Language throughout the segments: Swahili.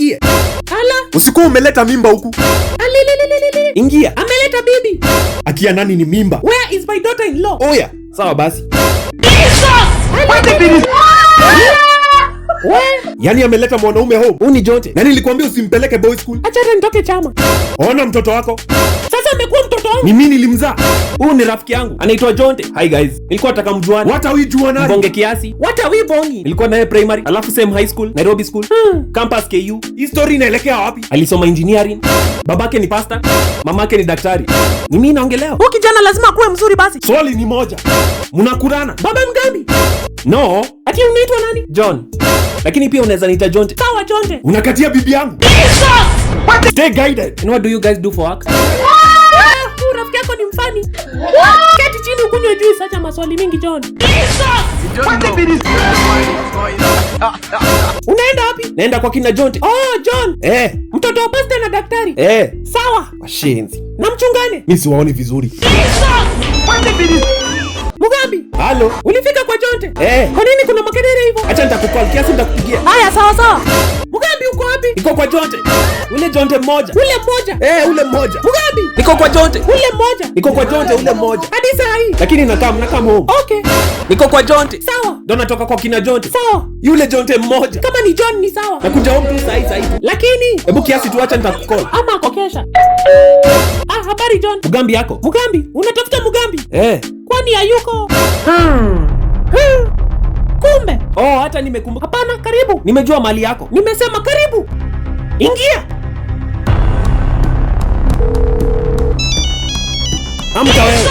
niingie. Ala. Usikuwa umeleta mimba huku. Alilililili. Ingia. Ameleta bibi. Akia nani ni mimba? Where is my daughter-in-law? Oya, sawa basi. Yani ameleta mwanaume home. Uni Jonte. Na nilikwambia usimpeleke boy school. Acha hata nitoke chama. Ona mtoto wako. Sasa amekuwa mtoto wangu. Ni mimi nilimzaa. Huyu ni rafiki yangu. Anaitwa Jonte. Hi guys. Nilikuwa nataka mjuane. What are we juana? Mbonge kiasi. What are we bongi? Nilikuwa naye primary, alafu same high school, Nairobi school. Campus KU. History inaelekea wapi? Alisoma engineering. Babake ni pastor, mamake ni daktari. Ni mimi naongelea. Huyu kijana lazima kuwe mzuri basi. Swali ni moja. Mnakurana. Baba mgambi. No. Ati unaitwa nani? John. Lakini pia unaweza niita Jonte. Sawa Jonte. Unakatia bibi yangu. Stay guided. And what do you guys do for work? Rafiki yako ni mfani. Keti chini ukunywe juice, acha maswali mingi John. Unaenda wapi? Naenda kwa kina Jonte. Oh, John. Mtoto wa pastor na daktari. Sawa. Washenzi. Na mchungane. Mimi siwaoni vizuri. Mugambi. Halo. Ulifika kwa Jonte? Kwa nini kuna makelele hivyo? Acha nitakukall kiasi nitakupigia. Haya, sawa sawa. Mugambi uko wapi? Niko kwa Jonte. Ule Jonte mmoja. Ule mmoja? Ule mmoja. Mugambi. Niko kwa Jonte. Ule mmoja. Niko kwa Jonte ule mmoja. Hadi saa hii. Lakini nakam home. Okay. Niko kwa Jonte. Sawa. Ndo natoka kwa kina Jonte. Sawa. Yule Jonte mmoja. Kama ni John ni sawa. Nakuja home tu saa hii. Lakini hebu kiasi tu acha nitakukall. Ama ako kesha. Habari John. Mugambi yako. Mugambi, unatafuta Mugambi? Kwani hayuko? Kumbe. Hata nimekumbuka. Hapana, karibu. Nimejua mali yako. Nimesema karibu. Ingia. Amka wewe.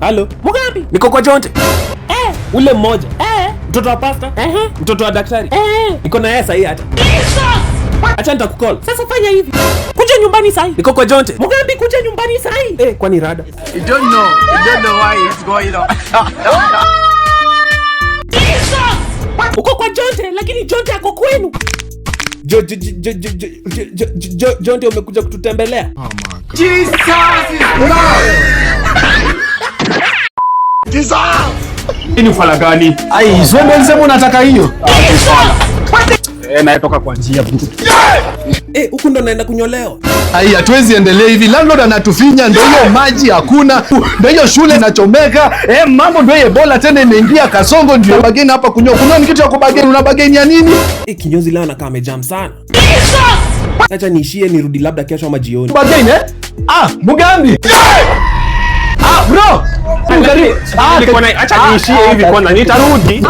Halo. Mugambi. Niko kwa Jonte. Ule mmoja. Mtoto wa pastor. Mtoto wa daktari. Niko na yeye sahi hata. Acha nitakukall. Sasa fanya hivi. Kuja nyumbani sahi. Niko kwa Jonte. Mugambi, kuja nyumbani sahi. Kwani rada? You don't know why it's going on. Uko kwa Jonte, lakini Jonte ako kwenu. Jonte umekuja kututembelea? Oh my God. Jesus is Lord. Ini ufala gani? Wewe unasema unataka hiyo? Naetoka kwa njia. Huku ndo naenda kunyolewa. Hatuwezi endelea hivi. Landlord anatufinya, ndio hiyo maji hakuna. Ndio hiyo shule inachomeka. Mambo ndio Ebola tena imeingia Kasongo, ndio bageni hapa kunyoa. Kuna ni kitu cha kubageni, una bageni ya nini? Kinyozi leo anakaa amejam sana. Acha niishie nirudi labda kesho ama jioni. Bageni Mugambi. Bro. Acha niishie hivi kwanza, nitarudi.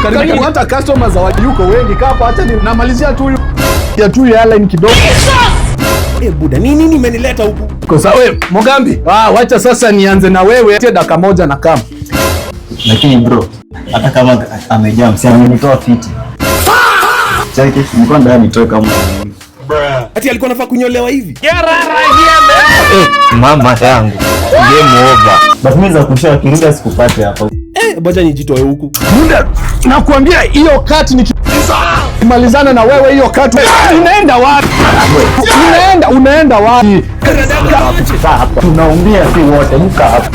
Karibu. Hata customers yuko wengi hapa, acha namalizia tu ya line kidogo. Buda, nini nimenileta huku? Kwa sababu wewe Mugambi, wacha sasa nianze na wewe. Dakika moja na kama. Lakini bro, hata kama amejaa msiamo nitoa fiti. Chaki, niko ndani nitoe kama ati alikuwa anafaa kunyolewa hivi. Mama yangu. Game over. Basi mimi za kushia kiringa sikupate hapa. Boja nijitoe huku. Muda, nakwambia hiyo kati nikimalizana na wewe hiyo kati. Unaenda wapi? Unaenda wapi? Tunaumia si wote, mka hapa.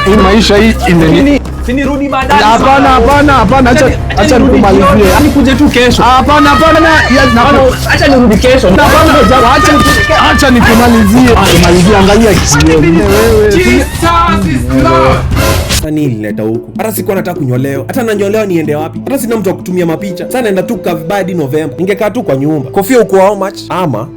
Hii maisha hii imeni. Sinirudi baadaye. Hapana, acha nikumalizie. Nikuje tu kesho. Hapana. Acha nirudi kesho. Acha nikumalizie. Angalia kisioni. Sasa nilileta huku. Hata sikuwa nataka kunyolewa. Hata nanyolewa niende wapi? Hata sina mtu wa kutumia mapicha. Sasa naenda tu kavibaya hadi November. Ningekaa tu kwa nyumba. Kofia uko how much? Ama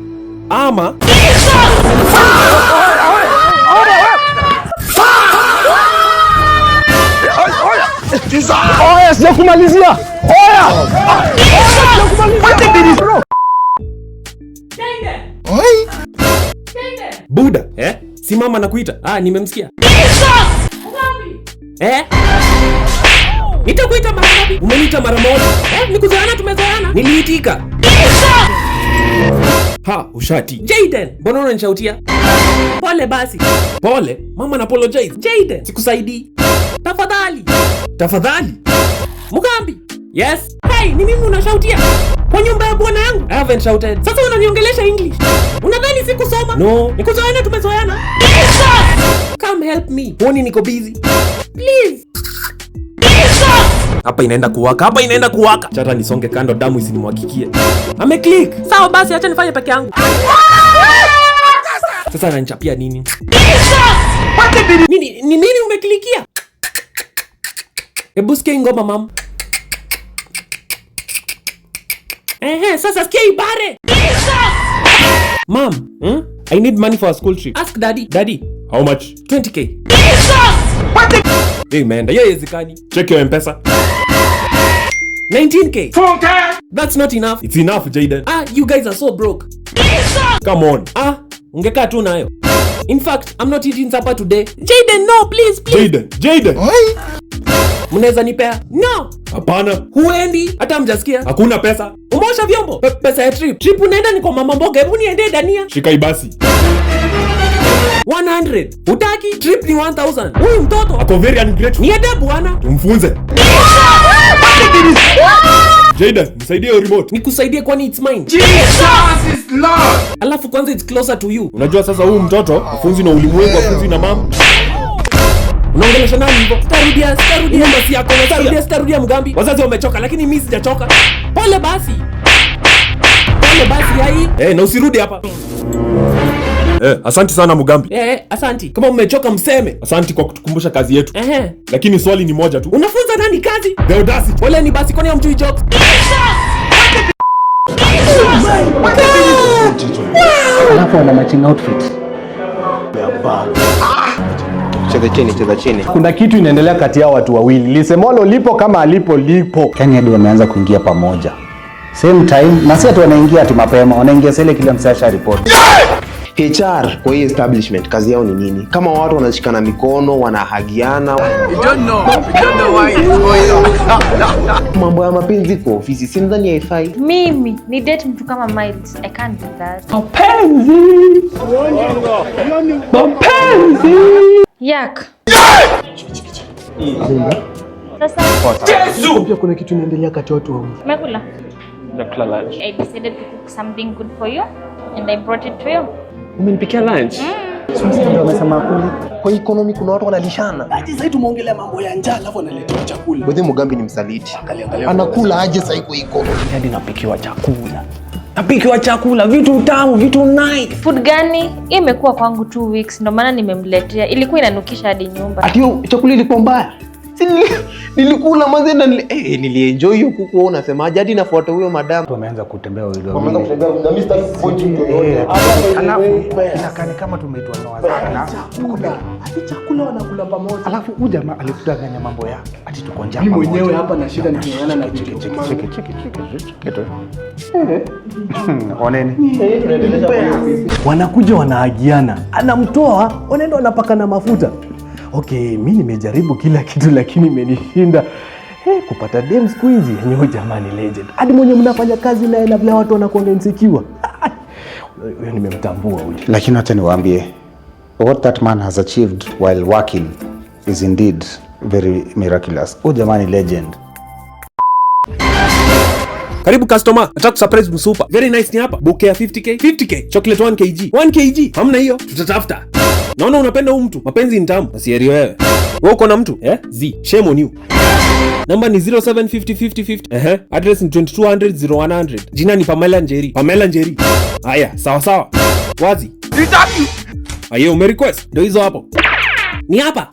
sijakumalizia. Buda, simama na kuita. Nimemsikia. Nitakuita mara ngapi? Umeniita mara moja. Nikuzoeana tumezoeana. Niliitika. Ushati. Jaden, mbona unanishautia? Pole basi. Pole? Mama na apologize. Jaden, sikusaidii. Tafadhali. Mugambi. Yes. Hey, ni mimi unashautia? Kwa nyumba ya bwana yangu? I haven't shouted. Sasa unaniongelesha English. Unadhani sikusoma? No. Nikuzoeana tumezoeana. Come help me. Huoni niko busy? Please. Hapa inaenda kuwaka, hapa inaenda kuwaka. Chata nisonge kando, damu isinimwagikie. Click. Sawa basi, acha nifanye peke yangu. Sasa ananichapia nini? Nini umeklikia? Hebu sikia ngoma mam. Sasa sikia ibare. Mam, I need money for a school trip. Ask daddy. Daddy, how much? 20k. Hey man, yezikani. Check your M-Pesa. 19k. That's not enough. It's enough, Jaden. You guys are so broke. Come on. Ungekaa tu nayo. In fact, I'm not eating supper today. Jaden, no, please. Jaden. Mnaweza nipea? No. Hapana. Huendi. Hata mjasikia. Hakuna pesa. Umeosha vyombo? Pesa ya trip. Trip unaenda ni kwa mama mboga. Hebu niende Dania. Shika basi. 100. Utaki? Trip ni 1000. Huyu mtoto ako very ungrateful. Niende bwana. Tumfunze. Jaden, nisaidie remote. Nikusaidie kwani it's mine. Jesus is Lord. Alafu kwanza it's closer to you. Unajua sasa huyu mtoto afunzi na ulimwengu, afunzi na mama. Unaongelesha nani hivyo? Sitarudia. Masi yako sitarudia mgambi. Wazazi wamechoka lakini mimi sijachoka. Pole basi hai. Na usirudi hapa. Asante sana Mugambi. Asanti. Kama mmechoka mseme. Asanti kwa kutukumbusha kazi yetu. Lakini swali ni moja tu. Unafunza nani kazi? The audacity. Pole ni basi kwani hamjui jokes. Alafu ana matching outfit. Cheza chini. Kuna kitu inaendelea kati ya watu wawili. Lisemolo lipo kama alipo lipo. Kenya hadi wameanza kuingia pamoja. Same time, na si ati wanaingia ati mapema, wanaingia sele kila msasha report. HR kwa hii establishment kazi yao ni nini? Kama watu wanashikana mikono, wanahagiana. You don't know why it's going on. Mambo ya mapenzi kwa ofisi si ndani ya haifai. Mimi ni date mtu kama Miles. I can't do that. Mapenzi. Yak. Sasa. Yesu. Pia kuna kitu inaendelea kati ya watu wawili. Umekula? Nakula lunch. I decided to cook something good for you and I brought it to you. Umenipikia lunch? Ndio amesema kuli. Kwa economy kuna watu wanalishana. Aje sasa tumeongelea mambo ya njaa alafu analetea chakula. Bodi Mugambi ni msaliti. Anakula aje sasa iko economy. Hadi napikiwa chakula, vitu tamu, vitu nice. Food gani? Hii imekuwa kwangu 2 weeks ndio maana nimemletea. Ilikuwa inanukisha hadi nyumba. Ati hiyo chakula ilikuwa mbaya. Nilikula manze na nilienjoy hiyo kuku. Wewe unasemaje? Hadi nafuata huyo madam. Wameanza kutembea wawili. Wameanza kutembea na Mr. Point yoyote. Alafu inakani kama tumeitwa ndoa sana. Ati chakula wanakula pamoja. Alafu huyu jamaa alikutanganya mambo ya ati tuko njaa. Mimi mwenyewe hapa na shida nikiona na cheki. Oneni. Wanakuja wanaagiana. Anamtoa, wanaenda wanapakana mafuta. Okay, mimi nimejaribu kila kitu lakini imenishinda. Kupata dem siku hizi yenyewe jamani legend. Hadi mwenye mnafanya kazi naye na vile watu wanakuanga insecure. Huyo nimemtambua huyo. Lakini acha niwaambie, what that man has achieved while working is indeed very miraculous. Huyo jamani legend. Karibu customer, nataka kusurprise msupa. Very nice ni hapa. Bouquet ya 50k, chocolate 1 kg. 1 kg. Hamna hiyo, tutatafuta. Naona unapenda huyu mtu. Mapenzi ni tamu. Basi wewe. Wewe uko na mtu? Shame on you. Namba ni 07505050. Address ni 2200 Jina ni Pamela Njeri. Haya, sawa. Wazi. Ayo, umerequest. Ndio hizo hapo. Ni hapa.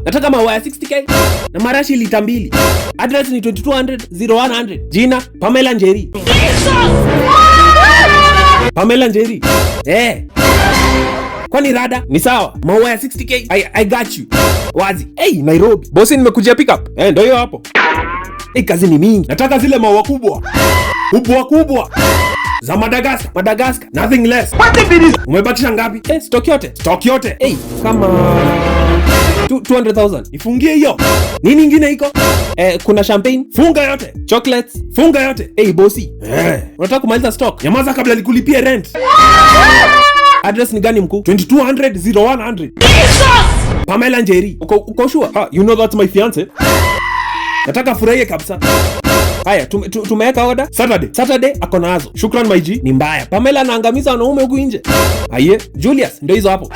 Nataka maua ya 60k na marashi lita 2. Address ni 2200 Jina Pamela Njeri. Kwani rada? Ni sawa. Maua ya 60k. I got you. Wazi. Nairobi. Bosi nimekujia pick up. Ndio hiyo hapo. Kazi ni mingi. Nataka zile maua kubwa. Za Madagascar. Nothing less. Umebakisha ngapi? Stock yote. Kama 200,000. Ifungie hiyo. Nini ingine iko? Kuna champagne. Funga yote. Chocolates. Funga yote. Bosi. Unataka kumaliza stock? Nyamaza kabla nikulipie rent. Address ni gani mkuu? 2200 Pamela Njeri. Uko sure? You know that's my fiance. Nataka furahie kabisa. Haya, tumeweka order. Saturday ako nazo. Shukran my G. Ni mbaya. Pamela anaangamiza wanaume huku nje. Julius, ndio hizo hapo.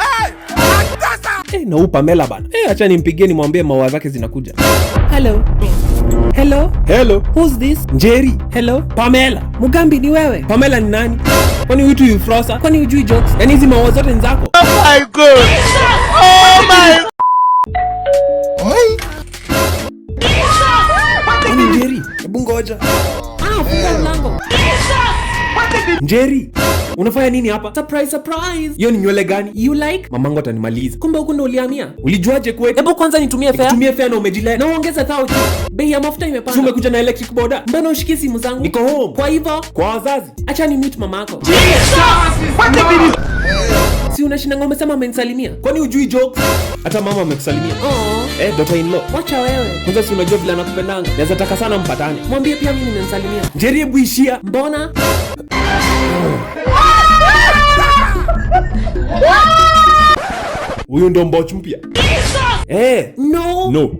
Na huyu Pamela bana. Acha nimpigie nimwambie maua zake zinakuja. Hello. Hello. Hello. Who's this? Njeri. Hello. Pamela. Mugambi ni wewe? Pamela ni nani? Kwani uitu Yufrosa? Kwani hujui jokes? Yaani hizi maua zote ni zako? Oh my god. Oh my. Kwani Njeri? Hebu ngoja. Funga mlango. Njeri, unafanya nini hapa? Surprise, surprise. Hiyo ni nywele gani? You like? Mamangu atanimaliza. Kumbe huko ndo ulihamia. Ulijuaje kwetu? Hebu kwanza nitumie fare. Nitumie fare na umejileta. Na uongeza 1000. Bei ya mafuta imepanda. Umekuja na electric boda. Mbona ushiki simu zangu? Niko home. Kwa hivyo, kwa wazazi. Acha ni meet mamako. Si unashinda ngome sema amenisalimia. Kwani hujui jokes? Hata mama amekusalimia. Daughter in law. Wacha wewe. Kwanza si unajua vile anakupendanga. Naweza taka sana mpatane. Mwambie pia mimi nimemsalimia. Njeri, hebu ishia. Mbona? Huyu ndo mboch mpya. No.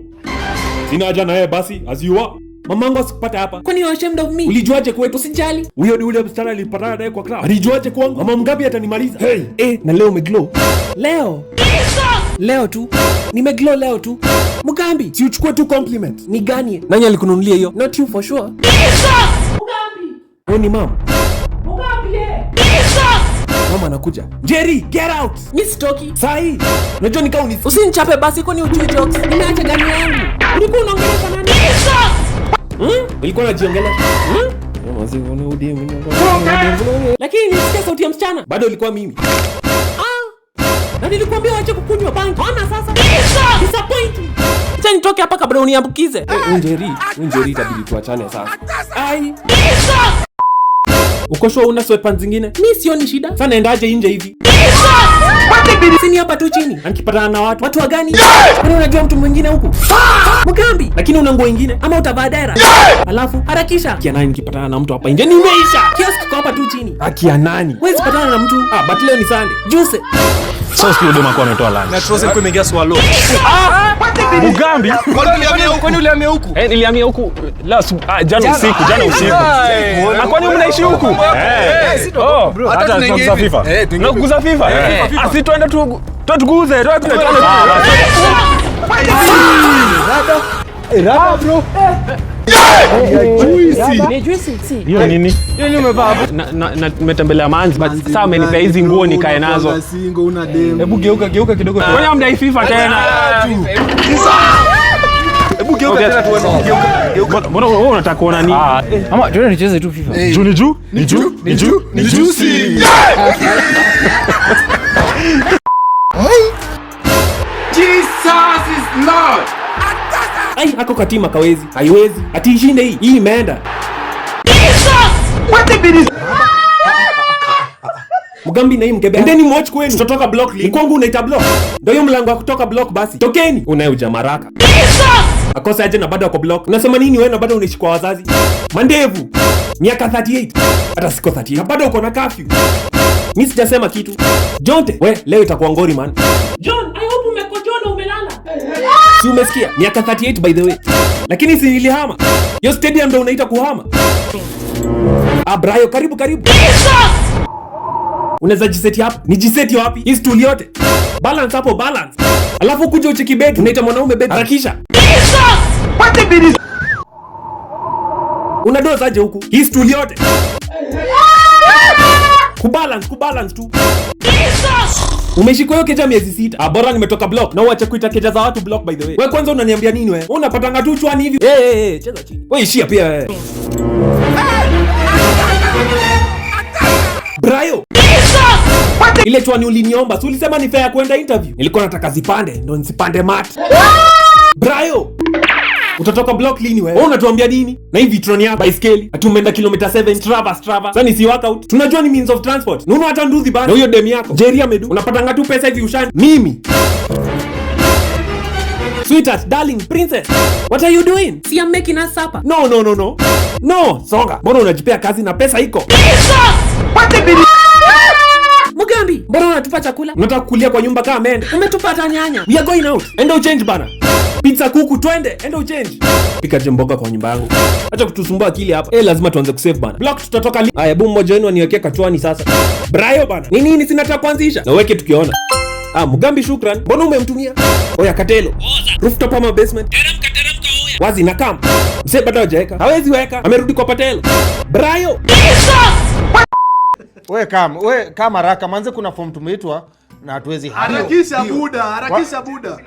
Sina haja na yeye basi, as you are. Mamangu asikupata hapa. Kwani you ashamed of me? Ulijuaje kwetu? Usijali. Huyo ni ule msichana nilipatana naye kwa club. Alijuaje kwangu? Mama Mgabi atanimaliza. Na leo umeglow. Leo tu. Nimeglow leo tu. Mugambi, si uchukue tu compliment. Ni gani? Nani alikununulia hiyo? Not you for sure. Mugambi. Wewe ni mama. Mugambi. Mama anakuja. Jerry, get out. Mimi sitoki. Sahi. Unajua nikao ni. Usinichape basi kwani hujui jokes. Nimeacha gani yangu? Ulikuwa unaongelea nani? Ulikuwa unajiongelea? Lakini nisikia sauti ya msichana. Bado ulikuwa mimi. Na nilikwambia waache kukunywa bangi. Ona sasa. Disappointing. Acha nitoke hapa kabla uniambukize. Njeri itabidi tuachane sasa. Ai. Uko sure una sweatpants zingine? Mimi sioni shida. Sasa naendaje nje hivi? Sini hapa tu chini. Anikipatana na watu wa gani? Kwani unajua mtu mwingine huku? Mugambi. Lakini una nguo nyingine ama utavaa dera? Alafu harakisha. Kia nani nikipatana na mtu hapa nje nimeisha. Kiasi kiko hapa tu chini. Akia nani? Wewe patana na mtu. But leo ni Sunday. Juice. Sasa ndio dema kwa ametoa lunch. Na trozen kwa imeingia swallow. Mugambi. Kwani ulihamia huku? Nilihamia huku jana usiku. Kwani mnaishi huku? Hata tunaguza FIFA. Tunaguza FIFA. Asi tuende tuguze. Rada bro. Hiyo nini? Hiyo ni umevaa hapo. Na nimetembelea Manzi, but sasa amenipea hizi nguo nikae nazo. Hebu geuka kidogo. Ngoja mdai FIFA tena. Hebu geuka tena tuone. Mbona wewe unataka kuona nini? Ama tuende nicheze tu FIFA. Ni juicy. Jesus is Lord. Ai, hako katima kawezi. Haiwezi. Ati ishinde hii. Hii imeenda. Mugambi na hii mkebe. Endeni mwoch kwenu. Tutatoka block link. Kwangu unaita block. Ndio hiyo mlango wa kutoka block basi. Tokeni. Unaye ujamaraka. Akosa aje na bado wako block. Unasema nini wewe na bado unaishi kwa wazazi? Mandevu. Miaka 38. Hata siko 38. Na bado uko na curfew. Mimi sijasema kitu. Jonte, we leo itakuwa ngori man. John, I hope umekojoa na umelala. Si umesikia? Miaka 38 by the way. Lakini si nilihama. Yo stadium ndo unaita kuhama. Brayo, karibu. Unaweza jiseti hapa? Ni jiseti wapi? Hii stool yote. Balance hapo, balance. Alafu kuja ucheki bed. Unaita mwanaume bed. Harakisha. Unadoza aje huku? Hii stool yote. Kubalance tu. Umeshikwa hiyo keja miezi 6. Bora nimetoka block. Na uache kuita keja za watu block by the way. Wewe kwanza unaniambia nini wewe? Unapatanga tu chwani hivi. Cheza chini. Wewe ishia pia wewe. Brayo. Ile chwani uliniomba, si ulisema ni fair kwenda interview? Nilikuwa nataka zipande, ndo nisipande mat. Brayo. Utatoka block lini wewe? Wewe unatuambia nini? Na hii Vitron ya baiskeli, ati umeenda kilomita 7 Strava. Sasa ni si workout. Tunajua ni means of transport. Nuno hata nduthi bana. Na huyo dem yako. Jerry amedu. Unapatanga tu pesa hivi ushani. Mimi. Sweetheart, darling, princess. What are you doing? See, I'm making us supper. No, songa. Mbona unajipea kazi na pesa iko? Mugambi, mbona unatupa chakula? Unataka kukulia kwa nyumba kama mende. Umetupata nyanya. We are going out. Enda uchange bana. Pizza kuku twende, enda uchange. Pika mboga kwa nyumba yangu. Acha kutusumbua akili hapa. Lazima tuanze kusave bana. Block tutatoka lini? Haya, boom, mmoja wenu aniwekea kachwani sasa. Brayo bana. Nini sinataka kuanzisha? Na weke tukiona. Mugambi shukran. Mbona umemtumia? Oya Katelo. Rooftop ama basement? Teremka oya. Wazi na kam. Mse bado hajaeka. Hawezi weka. Amerudi kwa Patelo. Brayo. We kama haraka manze, kuna form tumeitwa na hatuwezi. Harakisha buda.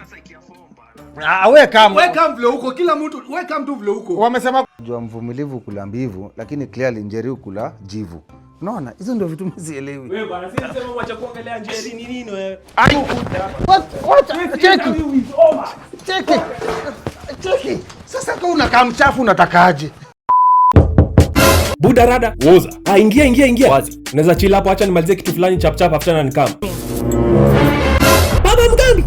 We kama vile huko kila mtu mtu vile huko. Wamesema Jua mvumilivu kula mbivu, lakini clearly Njeri kula jivu. Unaona? Hizo ndio vitu msielewi. Wewe bana, sisi sema mwacha kuongelea Njeri ni nini wewe? Cheki. Sasa kama unakaa mchafu unatakaje? Buda rada. Woza. Ingia. Wazi. Unaweza chill hapo, acha nimalizie kitu fulani chap after na nikam. Baba Mugambi.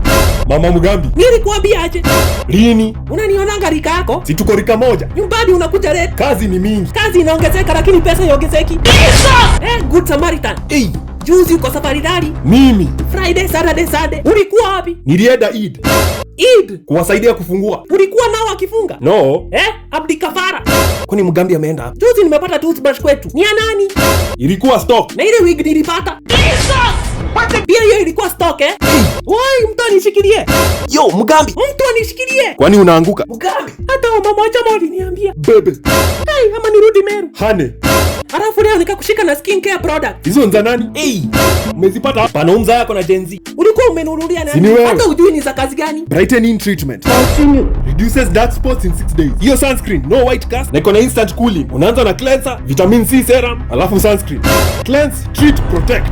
Mama Mugambi. Nilikuambia aje? Lini? Unanionanga rika yako? Si tuko rika moja. Nyumbani unakuja rate. Kazi ni mingi. Kazi inaongezeka lakini pesa iongezeki. Good Samaritan. Juzi uko safari gani? Mimi. Friday, Saturday, Sunday. Ulikuwa wapi? Nilienda Eid. Kuwasaidia kufungua. Ulikuwa nao akifunga? No. Abdi kafara. Kwani Mugambi ameenda hapo? Juzi nimepata toothbrush kwetu. Ni ya nani? Ilikuwa stock. Na ile wig nilipata. Pia hiyo ilikuwa stock Woi, mtu anishikilie. Yo, Mugambi. Mtu anishikilie. Kwani unaanguka? Mugambi. Hata mama moja aliniambia. Bebe. Hey, ama nirudi Meru. Hane. Alafu leo nikakushika na skincare product. Hizo nza nani? Umezipata hapa? Panaumza yako na Gen Z. Ulikuwa umenunulia nani? Hata ujui ni za kazi gani? Brightening treatment. Reduces dark spots in 6 days. Hiyo sunscreen, no white cast, na iko na instant cooling. Unaanza na cleanser, vitamin C serum, alafu sunscreen. Cleanse, treat, protect.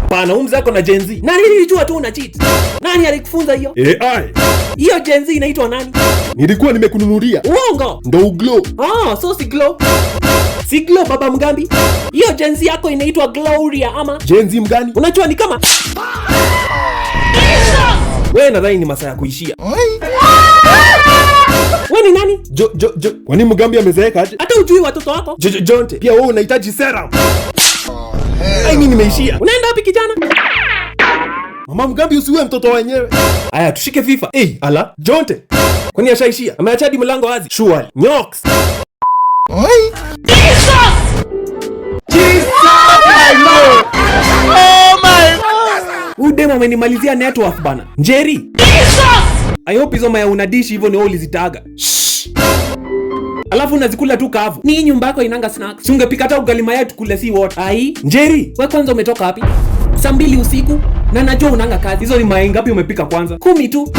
Panaumza yako na Gen Z. Nani nilijua tu una cheat? Nani alikufunza hiyo? AI. Hiyo Gen Z inaitwa nani? Nilikuwa nimekununulia. Uongo. Ndo uglow. So si glow. Si glow baba Mugambi. Hiyo Gen Z yako inaitwa Gloria ama Gen Z mgani? Unajua ni kama wewe nadhani ni masaa ya kuishia. Wewe ni nani? Kwani Mugambi amezeeka aje? Hata ujui watoto wako? Jonte. Pia wewe unahitaji serum. Mimi nimeishia. Unaenda wapi kijana? Mama Mugambi usiwe mtoto wenyewe. Aya tushike FIFA. Ala, Jonte. Kwani ashaishia? Ameacha hadi mlango wazi. Sure. Nyoks. Udemo amenimalizia network bana. Njeri. I hope hizo maya unadishi hivyo ni wewe ulizitaga. Alafu unazikula tu kavu. Ni nyumba yako inanga snacks. Si ungepika hata ugali mayai tukule si wote. Njeri, wewe kwanza umetoka wapi? Saa 2 usiku na najua unanga kazi. Hizo ni mayai ngapi umepika kwanza? 10 tu.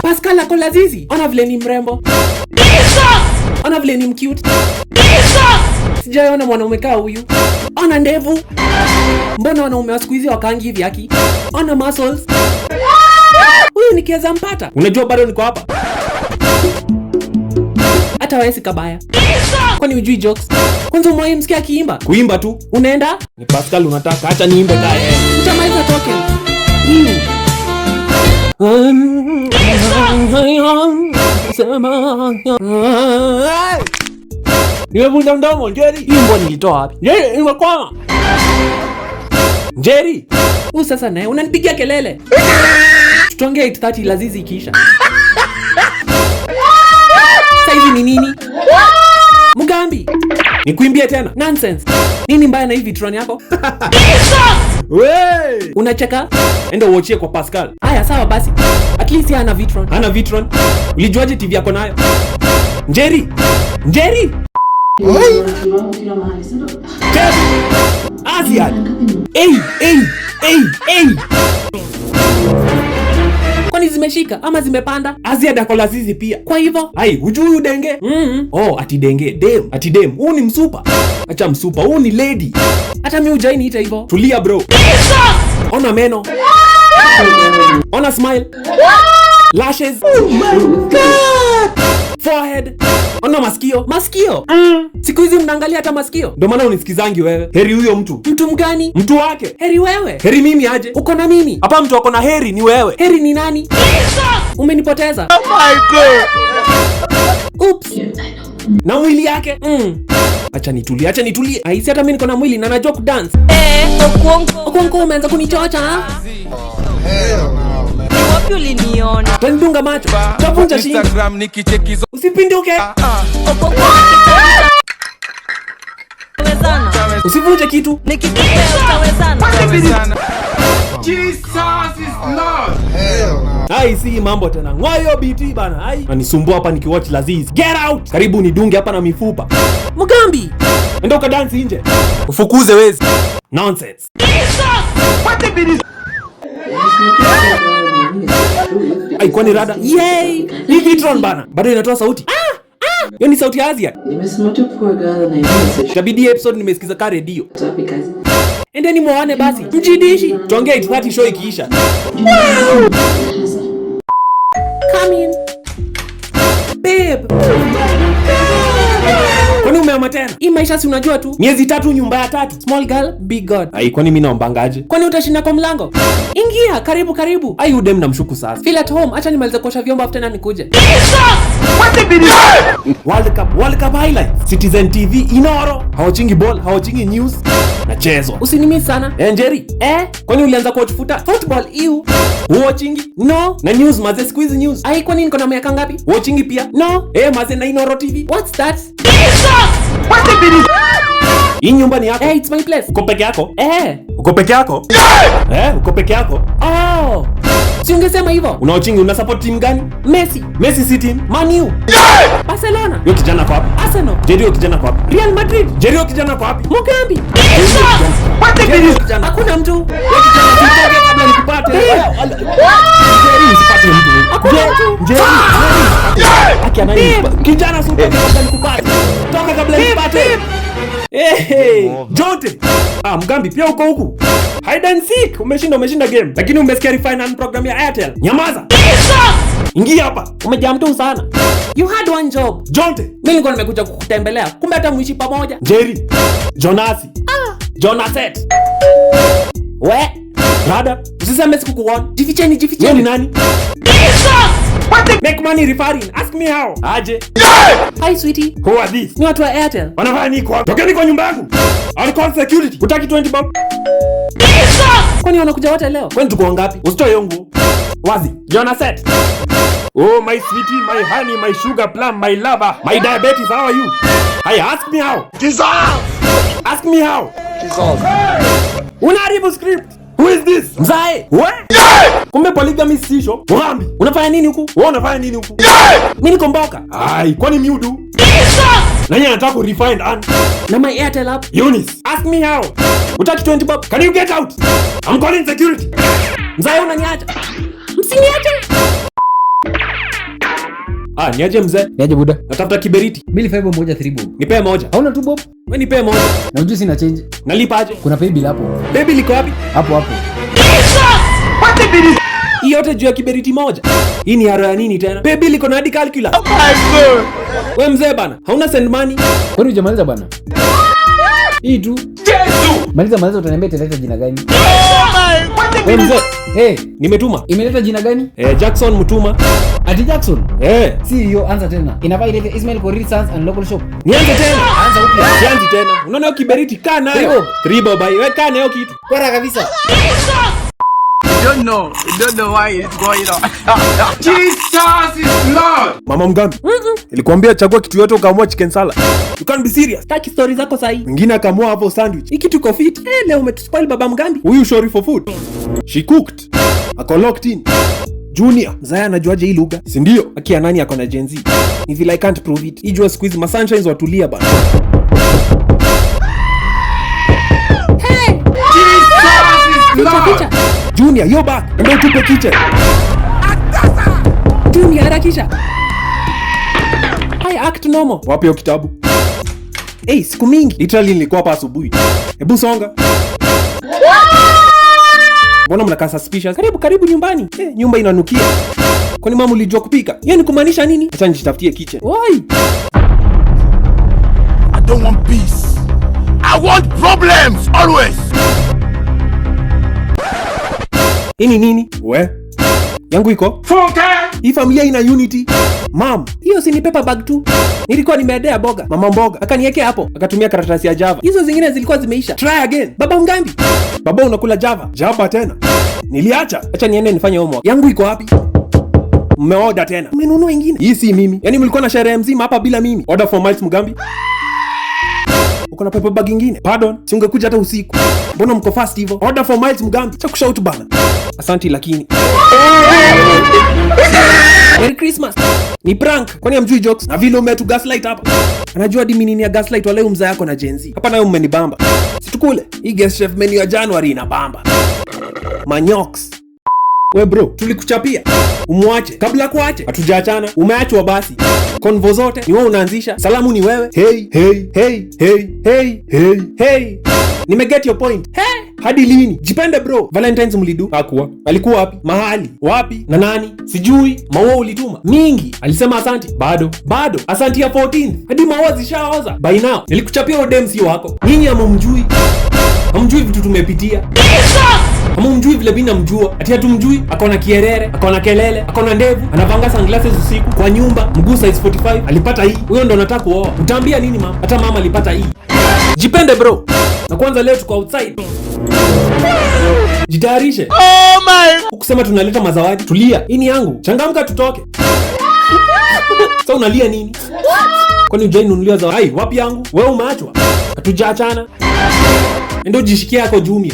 Pascal ako lazizi. Ona vile ni mrembo. Ona vile ni mcute. Sijaona mwanaume kaa huyu. Ona ndevu. Mbona wanaume wa siku hizi wakaangi hivi haki? Ona muscles. Huyu nikiweza mpata. Unajua bado niko hapa. Hata wewe si kabaya. Kwani hujui jokes? Kwanza umewahi msikia akiimba? Kuimba tu. Unaenda? Ni Pascal unataka. Acha niimbe kae. Utamaliza token. Nimevunja mdomo, Njeri. Hii mbwa nilitoa wapi? Njeri, imekwama. Njeri. Huyu sasa naye unanipigia kelele. Tutonge 8:30 lazizi ikiisha. Saizi ni nini? Mugambi. Nikuimbie tena. Nonsense. Nini mbaya na hii Vitron yako? Wey! Unacheka? Enda uochie kwa Pascal. Haya sawa basi. At least yeye ana Vitron. Ana Vitron. Ulijuaje TV yako nayo? Njeri. Njeri. Asian. Kwani zimeshika ama zimepanda? Azia dako lazizi pia. Kwa hivyo, hujui udenge? Ati denge, dem. Ati dem, huu ni msupa. Acha msupa, huu ni lady. Hata mimi hujai niita hivyo. Tulia bro. Ona meno. Ona smile. Lashes. Oh my God. Forehead. Ona masikio. Masikio. Siku hizi mnaangalia hata masikio. Ndio maana unisikizangi wewe. Heri huyo mtu. Mtu mgani? Mtu wake. Heri wewe. Heri mimi aje? Uko na mimi? Hapa mtu ako na heri ni wewe. Heri ni nani? Umenipoteza. Oh my God. Oops. Na mwili yake. Acha nitulie. Aisi hata mimi niko na mwili na najua kudance. Okonko umeanza kunichocha ha? Wapi uliniona? Tandunga macho. Tavunja shingo. Instagram nikichekizo. Usipinduke. Wezana. Usivunje kitu. Nikikupea utawezana. Hai, si mambo tena. Ngoyo BT bana. Hai. Anisumbua hapa nikiwatch Laziz. Get out. Karibu nidunge hapa na mifupa. Mugambi. Enda ukadansi nje. Ufukuze wezi. Nonsense. Ai, kwani rada? Yay! Ni Vitron bana. Bado inatoa sauti. Hiyo ni sauti ya Asia. Nimesema tu poor girl na imesema. Itabidi episode nimesikiza ka radio. Endeni muone basi. Mjidishi. Tuongee 8:30 show ikiisha. Come in. Babe. Kwani umeama tena? Hii maisha si unajua tu. Miezi 3 nyumba ya 3. Small girl, big God. Ai, kwani mimi naombangaje? Kwani utashinda kwa mlango? Ingia, karibu karibu. Ai, udem namshuku sasa. Feel at home. Acha nimalize kuosha vyombo after na nikuje. World Cup highlights. Citizen TV inoro. Hawachingi ball, hawachingi news. Nachezwa. Usinimi sana. Njeri. Kwani ulianza kuwatch football iu? Watchingi? No. Na news maze squeeze news. Ai, kwani niko na miaka ngapi? Watchingi pia? No. Maze na inoro TV. What's that? Hii nyumba ni yako. It's my place. Uko peke yako? Uko peke yako? Uko peke yako? Oh. Si ungesema hivyo. Unaochingi una support team gani? Messi si team. Man U. Barcelona. Yo kijana kwa wapi? Arsenal. Jerio kijana kwa wapi? Real Madrid. Jerio kijana kwa wapi? Mugambi. Hakuna mtu. Yo kijana kipoge kabla nikupate. Jerio usipate mtu. Hakuna mtu. Jerio. Akiana kijana super kabla nikupate. Toka kabla nikupate. Jote. Mgambi pia uko huku. Hide and seek. Umeshinda game. Lakini umesikia refinance program ya Airtel. Nyamaza. Ingia hapa. Umejaa mtu sana. You had one job. Jonte. Mimi nilikuwa nimekuja kukutembelea. Kumbe hata muishi pamoja. Jerry. Jonasi. Jonaset. We. Rada. Usiseme sikukuona. Jificheni. Wewe ni nani? Make money referring. Ask me how. Aje. Hi sweetie. Who are these? Ni watu wa Airtel. Wanafanya nini kwa? Tokeni kwa nyumba yangu. I'll call security. Utaki 20 bob? Kwani wanakuja wote leo? Kwani tuko ngapi? Usitoe hiyo nguo. Wazi. Jonaset. Oh my sweetie, my honey, my sugar plum, my lover, my diabetes, how are you? Hey, ask me how. Ask me how. Unaharibu script. Who is this? Mzae. What? Kumbe polygamy sisho. Mugambi. Unafanya nini huku? Wewe unafanya nini huku? Mimi niko mboka. Ai, kwani miudu? Nani anataka refine and na my Airtel app? Eunice. Ask me how. Utaki 20 bob? Can you get out? I'm calling security. Mzae unaniacha. Msiniache. Niaje mzee? Niaje buda? Natafuta kiberiti. Mimi 5 moja 3 bob. Nipe moja. Hauna 2 bob? Wewe nipe moja. Na unajua sina change. Nalipa aje? Kuna pay bill hapo. Pay bill iko wapi? Hapo. Hii yote juu ya kiberiti moja. Hii ni haro ya nini tena? Pay bill iko na hadi calculator. Wewe mzee bana, hauna send money? Kwani hujamaliza bana? Hii tu. Maliza utaniambia italeta jina gani? Wewe mzee, nimetuma. Imeleta jina gani? Jackson Mutuma. Ati Jackson? Si hiyo, anza tena. Inafaa ilete Ismail Korir Sons and Local Shop. Nianze tena. Anza upya. Sianzi tena. Unaona hiyo kiberiti kaa nayo. 3 bob. Wewe kaa nayo kitu. Bora kabisa. You don't know why it's going on. Jesus is Lord. Mama Mgambi. Nilikwambia chagua kitu yote ukaamua chicken salad. You can't be serious. Taki stories zako sahi. Mwingine akaamua hapo sandwich. Hiki tuko fit. Leo umetuspoil baba Mgambi. Huyu sorry for food. She cooked. Ako locked in. Junior, Zaya anajuaje hii lugha? Si ndio? Akia nani ako na Gen Z? Ni vile I can't prove it. Ijua squeeze ma sunshines watulia bana. Hey! Jesus is Lord. Junior, you're back. Ndio tupe kitchen. Junior, harakisha. Hai, act normal. Wapi hiyo kitabu? Siku mingi. Literally nilikuwa hapa asubuhi. Hebu songa. Mbona mnakaa suspicious? Karibu nyumbani. Nyumba inanukia. Kwani mama ulijua kupika? Hiyo ni kumaanisha nini? Acha nijitafutie kitchen. Oi. I don't want peace. I want problems always. Ini nini? We. Yangu iko? Funka! Hii familia ina unity. Mom, hiyo si ni paper bag tu. Nilikuwa nimeadea boga. Mama mboga akaniwekea hapo, akatumia karatasi ya Java. Hizo zingine zilikuwa zimeisha. Try again. Baba Mgambi. Baba unakula Java. Java tena. Niliacha. Acha niende nifanye homework. Yangu iko wapi? Mmeorder tena. Mmenunua ingine. Hii si mimi. Yaani mlikuwa na sherehe mzima hapa bila mimi. Order for Miles Mgambi. Uko mko na paper bag ingine? Pardon, si ungekuja hata usiku. Mbona mko fast hivyo? Order for miles Mugambi. Cha kushout bana. Asante lakini. Merry Christmas. Ni prank. Kwani hamjui jokes? Na vile umetu gaslight hapa. Anajua hadi mimi ni ya gaslight wale mza yako na Gen Z. Hapa nayo mmenibamba. Situkule. Hii guest chef menu ya January inabamba. Manyox. We bro, tulikuchapia. Umwache. Kabla kuache, hatujaachana. Umeachwa basi. Konvo zote ni wewe unaanzisha. Salamu ni wewe. Hey, hey, hey, hey, hey, hey, hey. Nimeget your point. Hey, hadi lini? Jipende bro. Valentine's mlidu? Hakuwa. Alikuwa wapi? Mahali. Wapi? Na nani? Sijui. Maua ulituma. Mingi. Alisema asanti. Bado. Asanti ya 14. Hadi maua zishaoza. By now. Nilikuchapia odem sio wako. Nyinyi hamumjui. Hamjui vitu tumepitia. Hamumjui vile bina mjua. Ati hatumjui. Akona kierere, akona kelele, akona ndevu, anavanga sunglasses usiku kwa nyumba, mguu size 45. Alipata hii. Huyo ndo nataka kuoa. Utaambia nini mama? Hata mama alipata hii. Jipende bro. Na kwanza leo tuko outside. Jitayarishe. Oh my. Ukusema tunaleta mazawadi. Tulia. Hii ni yangu. Changamka tutoke. Sasa unalia nini? Kwani hujai nunulia zawadi? Wapi yangu? Wewe umeachwa. Hatujaachana. Ndio jishikia yako Jumia.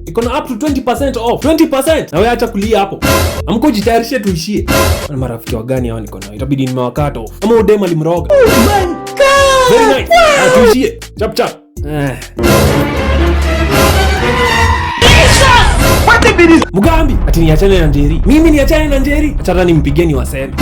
Iko na up to 20% off. 20%. Na wewe acha kulia hapo. Amko jitayarishe tuishie. Na marafiki wa gani hao niko nao? Itabidi nimewakata off. Kama udema alimroga. Oh my god. Very nice. Tuishie. Chap chap. Mugambi, ati niachane na Njeri. Mimi niachane na Njeri? Acha nimpigeni waseme.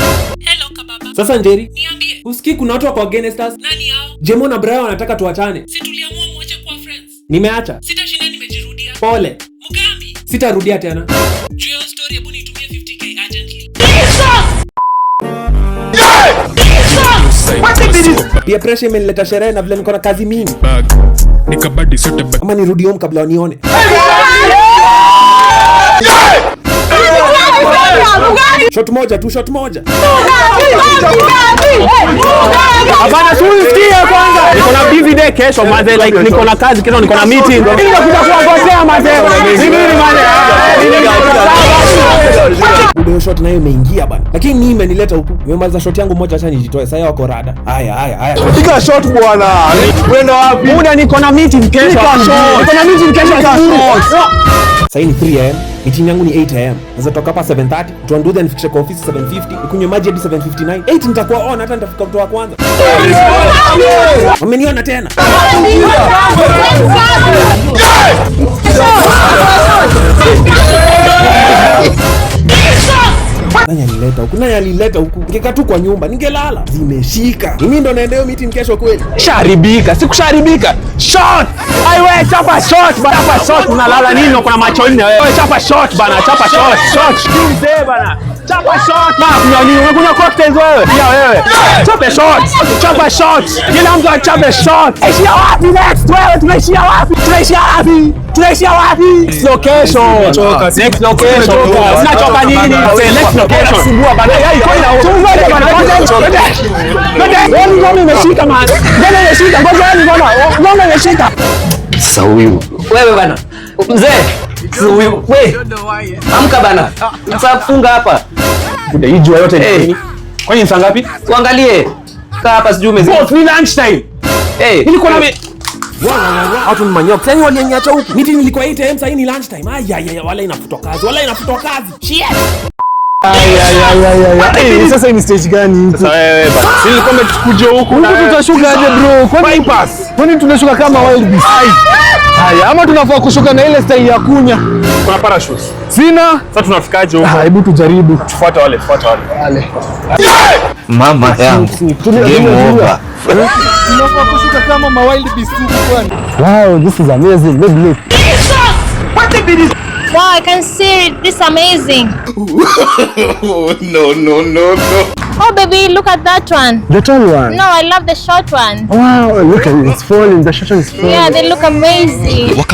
Hello kababa. Sasa Njeri, niambie. Usikii kuna watu wako against us? Nani hao? Jemo na Brian wanataka tuachane. Si tuliamua muache kuwa friends. Nimeacha. Sitashinda nimejirudia. Pole. Mugambi. Sitarudia tena. Juu ya story hebu nitumie 50k urgently. Pia pressure imenileta sherehe na vile niko na kazi mingi. Nikabadi sote bag. Ama nirudi home kabla wanione. Shot moja. Hapana, siusikie kwanza. Niko na busy day kesho manze, like niko na kazi kesho, niko na meeting. Nini nakuja kuongozea manze? Nini manze? Ndio shot nayo imeingia bana. Lakini nini imenileta huku? Nimemaliza shot yangu moja, acha nijitoe. Sasa wako rada. Haya. Piga shot bwana. Unaenda wapi? Muda niko na meeting kesho. Niko na meeting kesho. Sasa ni 3 am. Meeting yangu ni 8 am. Naweza toka hapa 7:30, tuanduze nifikishe kwa ofisi 7:50, nikunywe maji hadi 7:59. 8 nitakuwa on, hata nitafika mtu wa kwanza. Wameniona tena. Nani alileta huku? Ningekaa tu kwa nyumba, ningelala. Zimeshika. Mimi ndo naendeo meeting kesho kweli. Sharibika, sikusharibika. Shot! Ai wewe chapa shot, bana chapa shot. Unalala nini na kuna macho nne wewe? Chapa shot bana, chapa shot. Shot mzee bana. Chapa shot. Ma nini? Unakunywa cocktails wewe? Pia wewe. Chapa shot. Chapa shot. Kila mtu achape shot. Ishia wapi next wewe? Tunaishia wapi? Tunaishia wapi? Next location. Next location. Sinachoka nini? Next location. Sumbua bana. Tumbele bana. Ngome imeshika man. Ngome imeshika. Ngome imeshika. Sasa huyu. Wewe bana. Mzee. Sasa huyu. Wewe. Amka bana. Sasa funga hapa. Bude hii jua yote ni nini? Kwani ni saa ngapi? Tuangalie. Kaa hapa sijui umezidi. Boss ni lunch time. Nilikuwa na watu ni manyoka. Sasa walianiacha huku. Meeting ilikuwa 8 am, sasa ni lunch time. Wala inafutwa kazi. Shit. Sasa ni stage gani? Sasa wewe bana. Si nilikuwa nimekuja huku. Huku tutashuka aje bro? Kwani tunashuka kama wild beast? Haya, ama tunafaa kushuka na ile style ya kunya. Kuna parachutes. Sina. Sasa tunafikaje huko? Hebu tujaribu. Fuata wale. Mama yangu. Tunafaa kushuka kama ma wild beast huku kwani. Wow, this is amazing. Look. Wow, I can see it. This is amazing. No. Oh, baby, look at that one. The tall one. No, I love the short one. Wow, look at it. It's falling. The short one is falling. Yeah, they look amazing. They're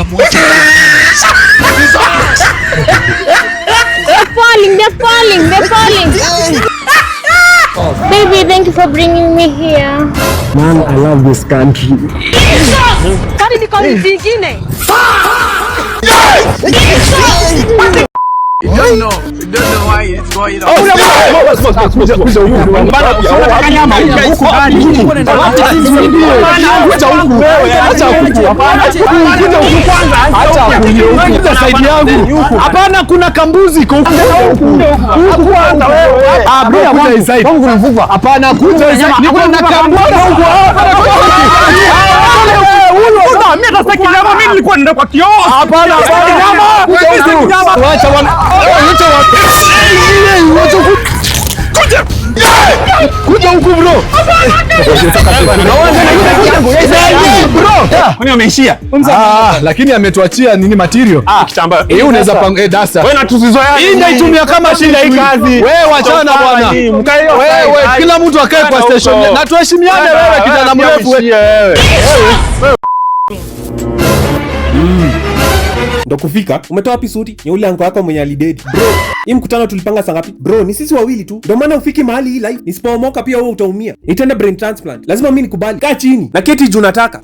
falling. Baby, thank you for bringing me here. Man, I love this country. You don't know why it's going on. Hapana, kuna kambuzi kwa huku. Hapana, kuja niko na kambuzi huku. Mimi nataka nyama, mimi nilikuwa nenda kwa kioo. Hapana, nyama. Wacha wana. Kuja huku bro. Kwani ameishia? Lakini ametuachia nini material? Kitambaa. Unaweza panga dasa. Wewe na tusizoea. Hii ndio itumia kama shida hii kazi. Wewe wachana bwana. Wewe kila mtu akae kwa station. Na tuheshimiane wewe kijana mrefu wewe. Ndo kufika. Umetoa wapi suti? Ni ule anko yako mwenye alidedi. Bro, hii mkutano tulipanga saa ngapi? Bro, ni sisi wawili tu. Ndio maana ufiki mahali hii live. Nisipoomoka pia wewe utaumia. Nitaenda brain transplant. Lazima mimi nikubali. Kaa chini. Na keti juu nataka.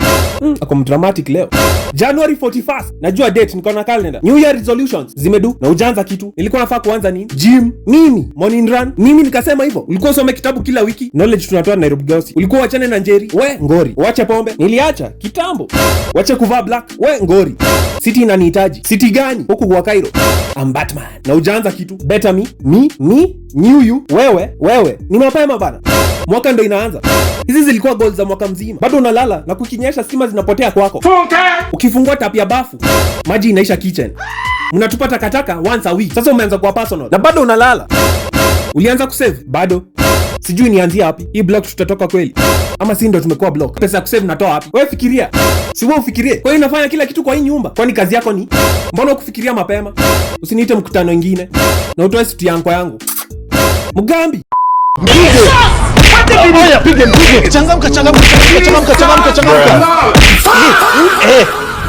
Ako dramatic leo. January 41st. Najua date, niko na calendar. New Year resolutions zimedu na ujaanza kitu. Nilikuwa nafaa kuanza nini? Gym. Mimi, morning run. Mimi nikasema hivyo. Ulikuwa usome kitabu kila wiki. Knowledge tunatoa Nairobi Girls. Ulikuwa wachane na Njeri. We, ngori. Wache pombe. Niliacha kitambo. Wache kuvaa black. We, ngori. City inanihitaji. City gani? Huku kwa Cairo. I'm Batman. Na ujaanza kitu. Better me, new you. Wewe. Ni mapema bana. Mwaka ndo inaanza. Hizi zilikuwa goals za mwaka mzima. Bado unalala na kukinyesha stima zinapotea kwako. Ukifungua tap ya bafu, maji inaisha kitchen. Mnatupa takataka once a week. Sasa umeanza kuwa personal. Na bado unalala. Ulianza kusave? Bado. Sijui nianzie wapi. Hii block tutatoka kweli? Ama si ndo tumekuwa block? Pesa ya kusave natoa wapi? Wewe fikiria. Si wewe ufikirie. Kwa hiyo inafanya kila kitu kwa hii nyumba. Kwani kazi yako ni? Mbona ukufikiria mapema? Usiniite mkutano mwingine. Na utoe suti yangu. Mugambi. Pige. Changamka.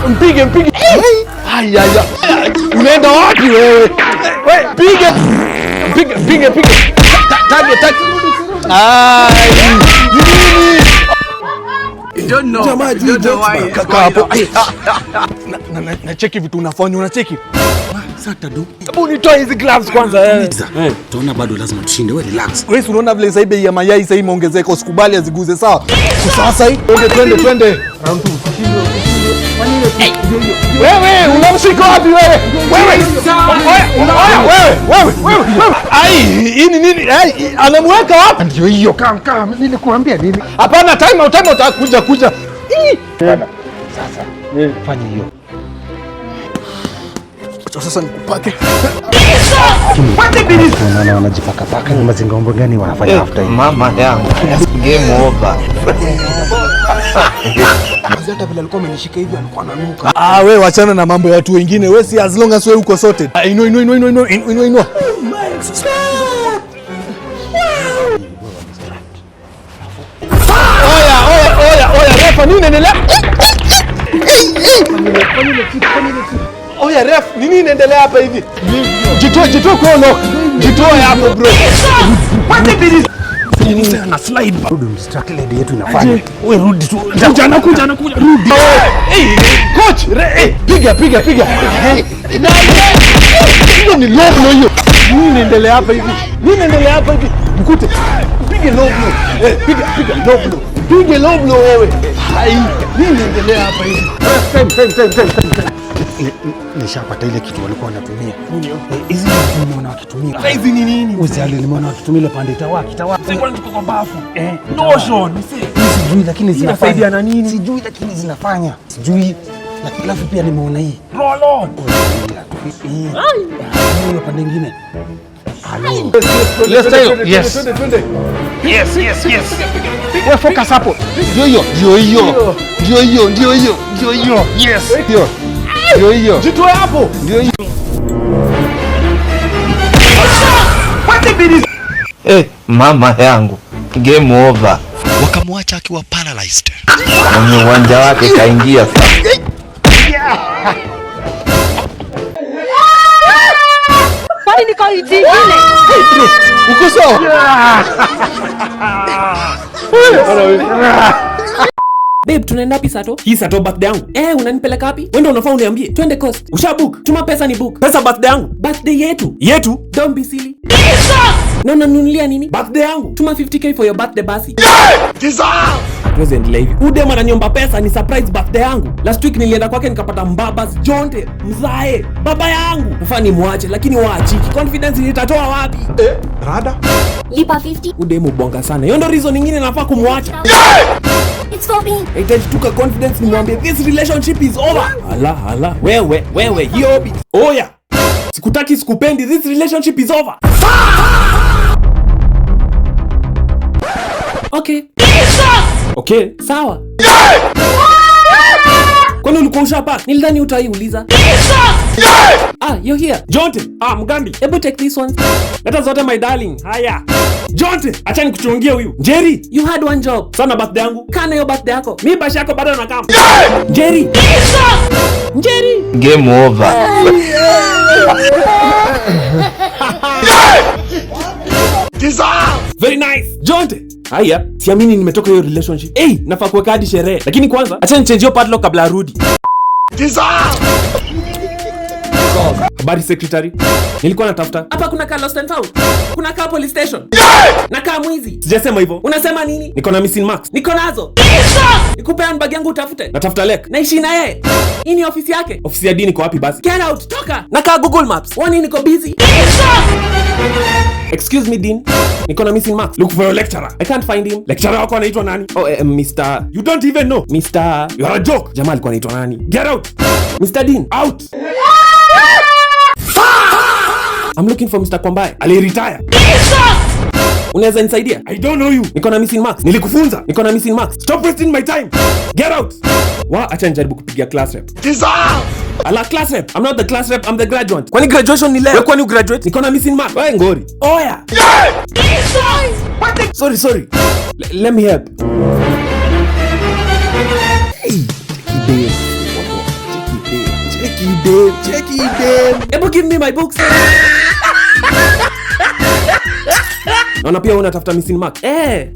Mpige. Haya. Unaenda wapi wewe? Pige. Target. You don't know why it's going on. Na cheki vitu unafanya, unacheki. Sasa du. Sababu nitoa hizi gloves kwanza. Tunaona bado lazima tushinde, wewe relax. Wewe unaona vile sasa bei ya mayai sasa imeongezeka, usikubali aziguze sawa. Sasa hii twende. Round 2. Wewe unamshika wapi wewe? Wewe. Ai, hii ni nini? Ai, anamweka wapi? Ndio hiyo. Kama nilikuambia nini? Hapana, time out kuja. Bana. Sasa, fanya hiyo. Sasa nikupake. Unaona wanajipaka ni mazingaombo gani wanafanya after hii? Mama yangu. Game over. Hata vile alikuwa amenishika hivi alikuwa ananuka. Wewe wachana na mambo ya watu wengine. Wewe si as long as wewe uko sorted. Inua. Oya, refa nini inaendelea? Oya ref, nini inaendelea hapa hivi? Jitoe kwa lock. Jitoe hapo bro. Na slide. Rudi mstrike lady yetu inafanya. Wewe rudi tu. Anakuja. Rudi. Coach, piga. Hiyo ni low blow hiyo. Nini inaendelea hapa hivi? Mkute. Pige low blow. Piga low blow. Pige low blow wewe. Hai. Nini inaendelea hapa hivi? Time. Nishapata ile kitu walikuwa wanatumia. Hizi nimeona wakitumia. Hizi ni nini? Uzali nimeona wakitumia ile pande tawaki. Sasa kwa nini kwa bafu? Notion. Sijui lakini zinafanya. Na nini? Sijui lakini zinafanya. Sijui. Alafu pia nimeona hii. Roll on. Hiyo pande nyingine. Let's stay. Yes. Wewe focus hapo. Ndio hiyo. Yes. Ndio hiyo. Jitoe hapo. Ndio hiyo. Mama yangu. Game over. Wakamwacha akiwa paralyzed. Mwenye uwanja wake kaingia sasa. Kwani niko hivi? Uko sawa? Babe, tunaenda wapi Sato? Hii Sato birthday yangu. Unanipeleka wapi? Wewe ndio unafaa uniambie. Twende Coast. Ushabook? Tuma pesa ni book. Pesa birthday yangu. Birthday yetu. Yetu? Don't be silly. Na unanunulia nini? Birthday yangu. Tuma 50k for your birthday basi. Hatuwezi endelea hivi. Udem ananiomba pesa ni surprise birthday yangu. Last week nilienda kwake nikapata mbabas, Jonte, mzae, baba yangu. Nafaa nimwache lakini waachiki. Confidence nitatoa wapi? Rada? Lipa 50. Udem ubonga sana. Hiyo ndio reason nyingine nafaa kumwacha. It's for me. Itajituka confidence nimwambie this relationship is over. Ala, wewe, hiyo obi. Oya. Sikutaki sikupendi, this relationship is over. Okay, sawa. Kwani ulikuwa ushapaka? Nilidhani utaiuliza. You're here. Jonte, Mugambi. Able take this one. Let us zote my darling. Haya. Jonte, acha nikuchungie huyu. Jerry, you had one job. Sana birthday yangu. Kana hiyo birthday yako. Mimi bashi yako bado na kama. Jerry. Game over. Very nice. Jonte. Haya, siamini nimetoka hiyo relationship. Nafaa kuweka hadi sherehe. Lakini kwanza, acha nichange hiyo padlock kabla arudi. Habari secretary. Nilikuwa natafuta. Hapa kuna car lost and found. Kuna car police station. Na car mwizi. Sijasema hivyo. Unasema nini? Niko na missing marks. Niko nazo. Nikupe handbag yangu utafute. Natafuta Lek. Naishi na yeye. Hii ni ofisi yake. Ofisi ya Dean iko wapi basi? Get out, toka. Na kaa Google Maps. Wani niko busy. Excuse me Dean. Niko na missing marks. Look for your lecturer. I can't find him. Lecturer wako anaitwa nani? Mr. You don't even know. Mr. You are a joke. Jamaa alikuwa anaitwa nani? Get out. Mr. Dean, out. I'm looking for Mr. Kwambaye. Ali retire. Unaweza nisaidia? I don't know you. Niko na missing marks. Nilikufunza. Niko na missing marks. Stop wasting my time. Get out. Acha nijaribu kupigia class rep. Ala class rep. I'm not the class rep, I'm the graduate. Kwani graduation ni leo? Wewe kwani graduate? Niko na missing marks. Wewe ngori. Oya. Sorry. Let me help. Check it. Ebu give me my books. Naona pia unatafuta missing mark.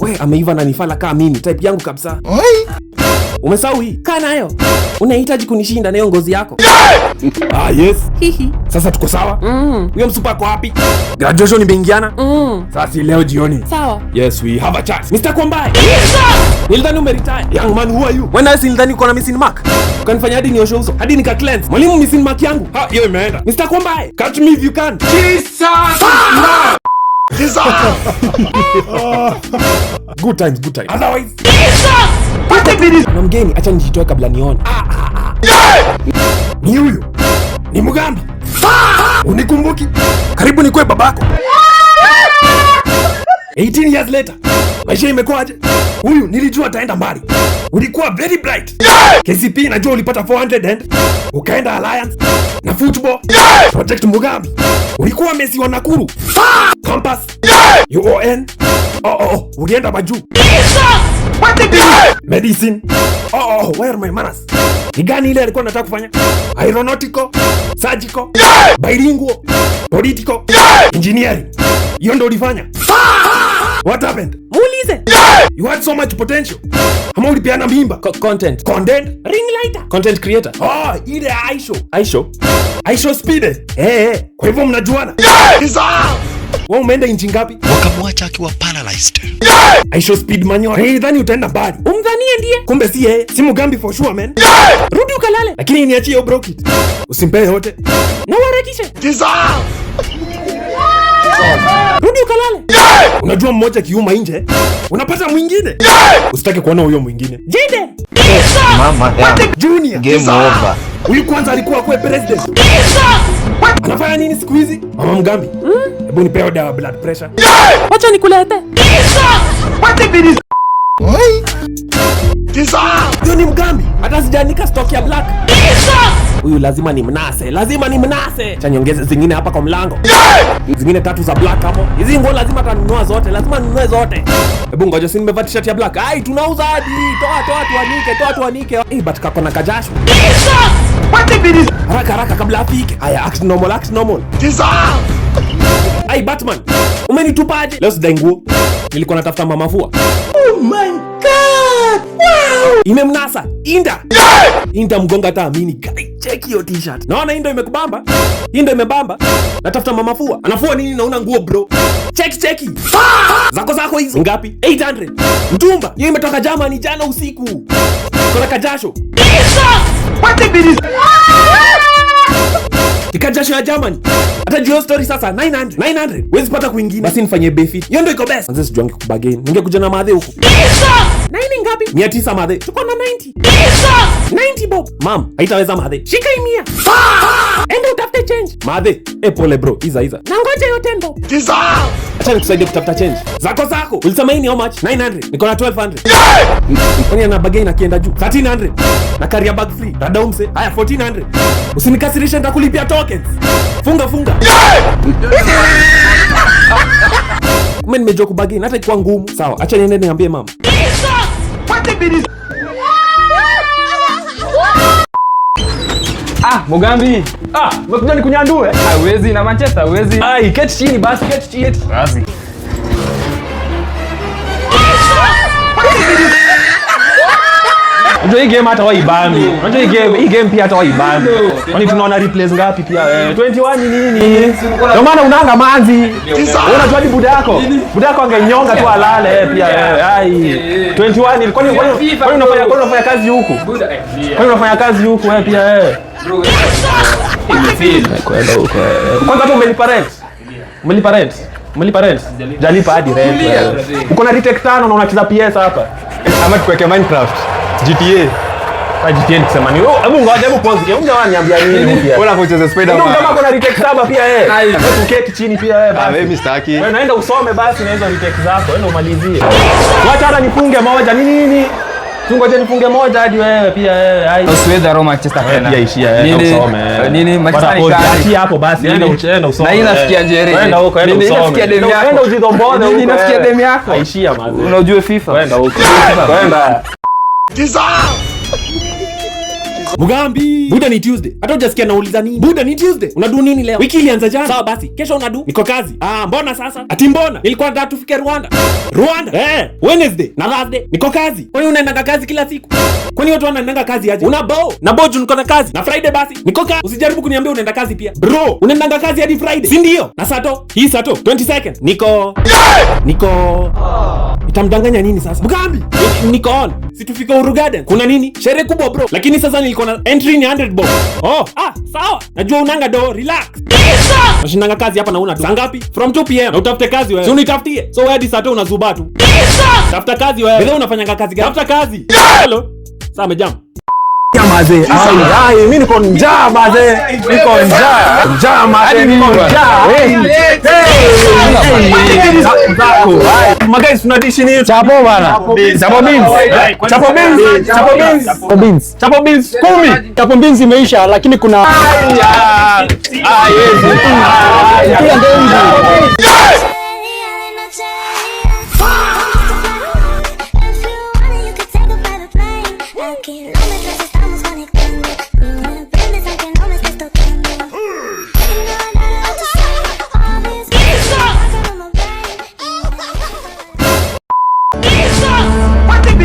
We ameiva na nifala kama mimi. Type yangu kabisa. Umesahau hii? Kaa nayo. Unahitaji kunishinda na hiyo ngozi yako. Yes. Sasa tuko sawa? Huyo msupa kwa wapi? Graduation imeingiana? Sasa leo jioni. Sawa. Yes, we have a chance. Mr. Kwambaye. Nilidhani umeretire. Young man, who are you? When I nilidhani uko na missing mark. Ukanifanya hadi nioshe uso. Hadi nika cleanse. Mwalimu missing mark yangu. Hiyo imeenda. Mr. Kwambaye, catch me if you can. Jesus! Good times. Otherwise. Na mgeni, acha nijitoe kabla nione. Ni huyu. Ni Mugambi. Unikumbuki? Karibu nikue babako. 18 years later. Maisha imekuwaje? Huyu nilijua ataenda mbali. Ulikuwa very bright. KCP najua ulipata 400 and ukaenda Alliance na football. Project Mugambi. Ulikuwa Messi wa Nakuru. Campus. UON. Ulienda majuu. Medicine. Where are my manners? Ni gani ile alikuwa anataka kufanya? Aeronautical, surgical, bilingual, political, engineering. Hiyo ndio ulifanya. What happened? Muulize. You had so much potential. Ama ulipeana mimba? Content. Ring lighter. Content creator. Ile Aisho Speed. Kwa hivyo mnajuana? Wewe umeenda inchi ngapi? Wakamwacha akiwa paralyzed. Aisho Speed manyo. Dhani utaenda mbali. Umdhanie ndiye. Kumbe si yeye. Si Mugambi for sure man. Rudi ukalale. Lakini niachie hiyo broke it. Usimpe yote. Na warekishe. Rudi ukalale. Unajua mmoja kiuma nje, unapata mwingine. Usitake kuona huyo mwingine. Jide. Mama Junior. Game over. Huyu kwanza alikuwa kwa president. Anafanya nini siku hizi? Mama Mugambi. Hebu nipe dawa blood pressure. Acha nikulete. Huyo ni Mugambi. Hata sijanika stock ya black. Huyu lazima ni mnase. Cha nyongeze zingine hapa kwa mlango. Zingine 3 za black hapo. Hizi nguo lazima tanunua zote. Lazima ninunue zote. Hebu ngoja si nimevaa t-shirt ya black. Tunauza hadi. Toa tuanike. But kako na kajasho. Haraka kabla afike. Haya, act normal. Batman. Umenitupaje? Leo sidai nguo. Nilikuwa natafuta mama fua. Oh my God. Imemnasa. Inda. Inda mgonga hata amini. Guy, check hiyo t-shirt. Naona Indo imekubamba? Indo imebamba? Natafuta mama fua. Anafua nini na una nguo bro? Check. Zako hizo. Ngapi? 800. Mtumba. Hiyo imetoka Germany jana usiku. Kuna kajasho. Ikajasho ya Germany. Hata jio story sasa 900. Wezi pata kuingine. Basi nifanyie befit. Hiyo ndio iko best. Manze sijuangi kubagain. Ningekuja na madhe huko. 9 ngapi? 900 madhe. Tuko na 90. 90 bob. Mam, haitaweza madhe. Shika hii 100. Enda utafute change. Madhe, pole bro. Iza. Na ngoja hiyo 10 bob. Acha nikusaidie kutafuta change. Zako. Ulisema hii ni how much? 900. Niko na 1200. Kwani na bagain akienda juu. 1300. Na carrier bag free. Radaumse. Haya 1400. Usinikasirishe nitakulipia tokens. Funga. Mimi nimejua kubagain hata ikuwa ngumu. Sawa, acha niende niambie mama. Mugambi. Umekuja nikunyandue? Hawezi na Manchester, hawezi. Keti chini basi, keti chini. Basi. Unajua hii game hata waibambi. Unajua hii game pia hata waibambi. Kwani tunaona replays ngapi pia? 21 ni nini? Ndio maana unaanga manzi. Unajua ni buda yako. Buda yako angenyonga tu alale pia. 21 kwani unafanya kazi huku? Kwani unafanya kazi huku wewe pia kwenda huko. Kwanza hapo umelipa rent. Jalipa hadi rent. Uko na retake 5 na unacheza PS hapa. Ama tukweke Minecraft. GTA. GTA nikisema ni hebu ngoja pause. Unajua niambia nini pia? Bora kucheza Spider-Man. Ndio kama kuna retake 7 pia uketi chini pia basi. Mimi sitaki. Wewe naenda usome basi na hizo retake zako. Wewe umalizie. Wacha hata nifunge moja nini? Tungoje nifunge moja hadi wewe pia Usiweza Roma Manchester tena. Pia ishia usome. Nini Manchester ni kati hapo basi enda usome. Na ina nafikia Njeri. Enda huko enda usome. Nafikia demu yako. Enda ujidombone huko. Nini nafikia demu yako? Ishia mazi. Unajua FIFA. Enda huko. Enda. Mugambi. Buda ni Tuesday. Hata hujasikia nauliza nini? Buda ni Tuesday. Unadu nini leo? Wiki ilianza jana. Sawa basi. Kesho unadu? Niko kazi. Mbona sasa? Ati mbona? Nilikuwa nataka tufike Rwanda. Wednesday na Thursday. Niko kazi. Kwani unaenda kazi kila siku? Kwani watu wanaenda kazi aje? Una bao. Na boju niko na kazi. Na Friday basi. Niko kazi. Usijaribu kuniambia unaenda kazi pia. Bro, unaenda kazi hadi Friday. Si ndio? Na Sato. Hii Sato 22nd. Niko Itamdanganya nini sasa? Mugambi. Niko on. Situfika Uru Garden. Kuna nini? Sherehe kubwa bro. Lakini sasa nilikuwa na entry ni 100 bob. Sawa. Najua unanga do, relax. Nashinanga kazi hapa na una do. Saa ngapi? From 2 PM. Na utafute kazi wewe. Si unitafutie. So wewe hadi Sato unazuba tu. Tafuta kazi wewe. Wewe unafanyanga kazi gani? Tafuta kazi. Hello. Sasa amejam. Maze. Mimi niko njaa maze. Niko njaa maze. Niko njaa. Magais tunadishi ni chapo bana. Chapo beans 10. Chapo beans imeisha lakini kuna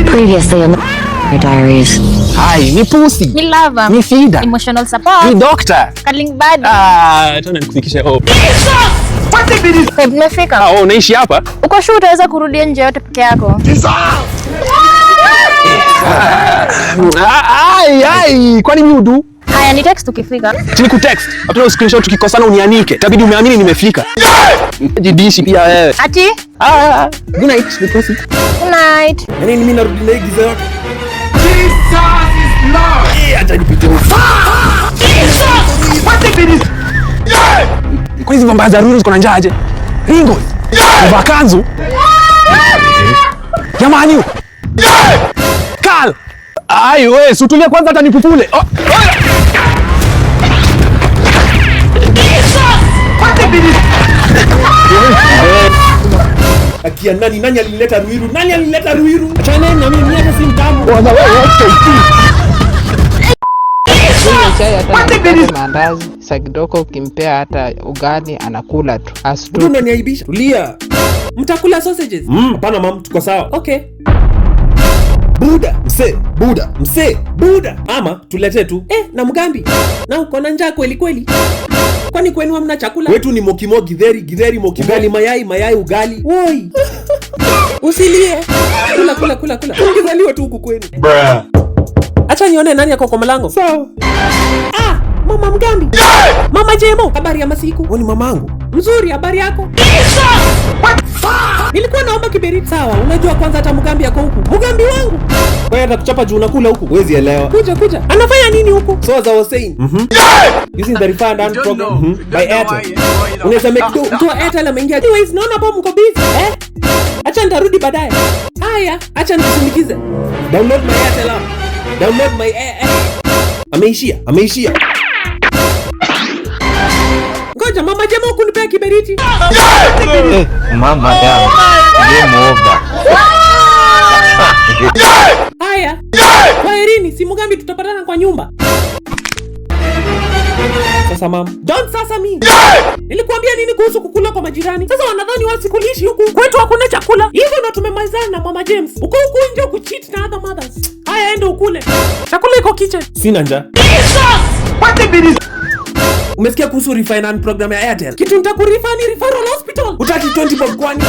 Previously in the diaries. Hi, ni pussy. Ni lover. Ni feeder. Emotional support. Ni doctor. Cuddling buddy. Tuna nikufikishe hope. Umefika? Unaishi hapa? Uko sure utaweza kurudia nje yote peke yako? Kwani mimi udu? Haya ni text ukifika. Chini ku text. Hatuna screenshot tukikosana unianike. Itabidi umeamini nimefika. Jidishi pia wewe. Ati? Good night, Nikosi. Good night. Yaani mimi narudi na giza yote. Jesus is Lord. Acha nipite huko. Kwa hizo mambo za ruru ziko na njaa aje? Ringo. Vakanzu. Jamani. Kal. Wewe, sutulia kwanza hata nikupule. Akia nani alileta Ruiru? Nani alileta Ruiru? Achana na mimi hata si mtamu. Chai hata maandazi saa kidogo ukimpea hata ugali anakula tu. Ndio unaniaibisha. Tulia. Mtakula sausages? Hapana mam, tuko sawa. Okay. Buda, mse, buda, mse, buda. Ama tulete tu. Na Mugambi. Na uko na njaa kweli kweli. Kwani kwenu hamna chakula? Wetu ni mokimo, githeri, moki. Ugali mayai, ugali. Woi. Usilie. Kula. Ungezaliwa tu huku kwenu. Bruh. Acha nione nani yako kwa mlango. Sawa. Mama Mugambi. Mama Jemo, habari ya masiku? Wewe ni mamangu. Mzuri, habari yako? Nilikuwa naomba kiberiti. Sawa, unajua kwanza hata Mugambi yako huku. Mugambi wangu. Wewe atakuchapa juu unakula huku. Huwezi elewa. Kuja. Anafanya nini huku? So as I was saying. Using the refund and program by Airtel. Unaweza make do. Mtu wa Airtel ameingia. Anyways, naona hapo mko busy. Acha nitarudi baadaye. Haya, acha nikusindikize. Download my Airtel app. Download my Ameishia. Ngoja mama Jemo kunipea kiberiti. Mama ya. Game over. Haya. Kwaherini, si Mugambi tutapatana kwa nyumba. Sasa mama. Don't sasa me. Nilikuambia nini kuhusu kukula kwa majirani? Sasa wanadhani wasikulishi huku. Kwetu hakuna chakula. Hivyo ndo tumemalizana na mama James. Uko huku nje kucheat na other mothers. Haya enda ukule. Chakula iko kitchen. Sina njaa. Umesikia kuhusu refinance program ya Airtel? Kitu nitakurifani referral hospital. Utaki 20 bob kwani?